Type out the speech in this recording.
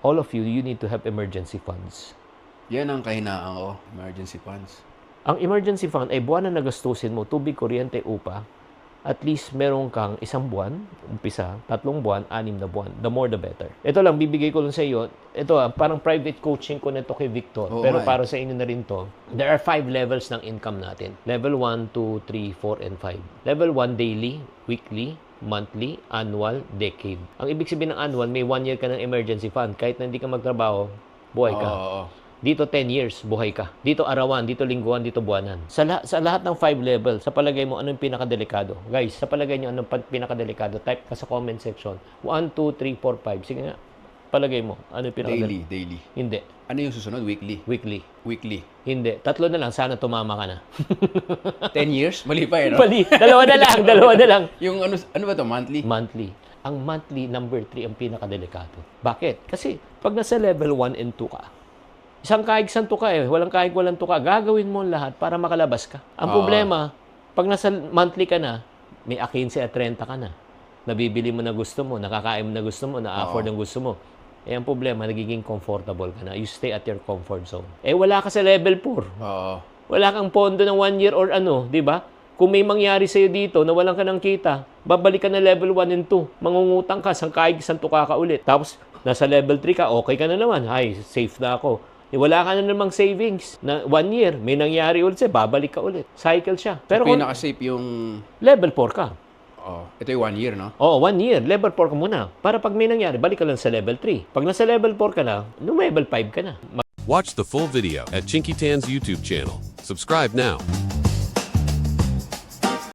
all of you need to have emergency funds. Yan ang kahinaan ko, emergency funds. Ang emergency fund ay buwan na nagastusin mo, tubig, kuryente, upa. At least meron kang 1 buwan, umpisa, 3 buwan, 6 na buwan. The more the better. Ito lang, bibigay ko lang sa iyo. Ito, parang private coaching ko nito kay Victor. Pero para sa inyo na rin to. There are 5 levels ng income natin. Level 1, 2, 3, 4, and 5. Level 1, daily, weekly, monthly, annual, decade. Ang ibig sabihin ng annual, may 1 year ka ng emergency fund. Kahit na hindi ka magtrabaho, buhay ka. Dito 10 years, buhay ka. Dito arawan, dito lingguan, dito buwanan. Sa lahat ng 5 level, sa palagay mo, ano yung pinakadelikado? Guys, sa palagay nyo, ano yung pinakadelikado? Type ka sa comment section. 1, 2, 3, 4, 5. Sige nga. Palagay mo, ano yung pinakadelikado? Daily. Hindi. Ano yung susunod? Weekly. Weekly. Hindi. 3 na lang. Sana tumama ka na. 10 years? Mali pa eh, no? Mali. Dalawa na lang. Yung ano ba to? Monthly? Monthly. Ang monthly, number 3, ang pinakadelikado. Bakit? Kasi, pag nasa level 1 and 2 ka, isang kahig santo ka walang kahig walang tuka, gagawin mo lahat para makalabas ka. Ang problema, pag nasa monthly ka na, may 15 at 30 ka na. Nabibili mo na gusto mo, nakakain mo na gusto mo, na-afford ang gusto mo. Ang problema, nagiging comfortable ka na. You stay at your comfort zone. Wala ka sa level 4. Wala kang pondo ng 1 year or di ba? Kung may mangyari sa'yo dito na walang ka ng kita, babalik ka na level 1 and 2. Mangungutang ka, sang kahig santo ka ulit. Tapos, nasa level 3 ka, okay ka na naman. Ay, safe na ako. Wala ka na namang savings na 1 year. May nangyari ulit sa'yo, babalik ka ulit. Cycle siya. Pero so, pinaka-safe yung... level 4 ka. Ito yung 1 year, no? 1 year. Level 4 ka muna. Para pag may nangyari, balik ka lang sa level 3. Pag nasa level 4 ka na, level 5 ka na. Watch the full video at Chinky Tan's YouTube channel. Subscribe now.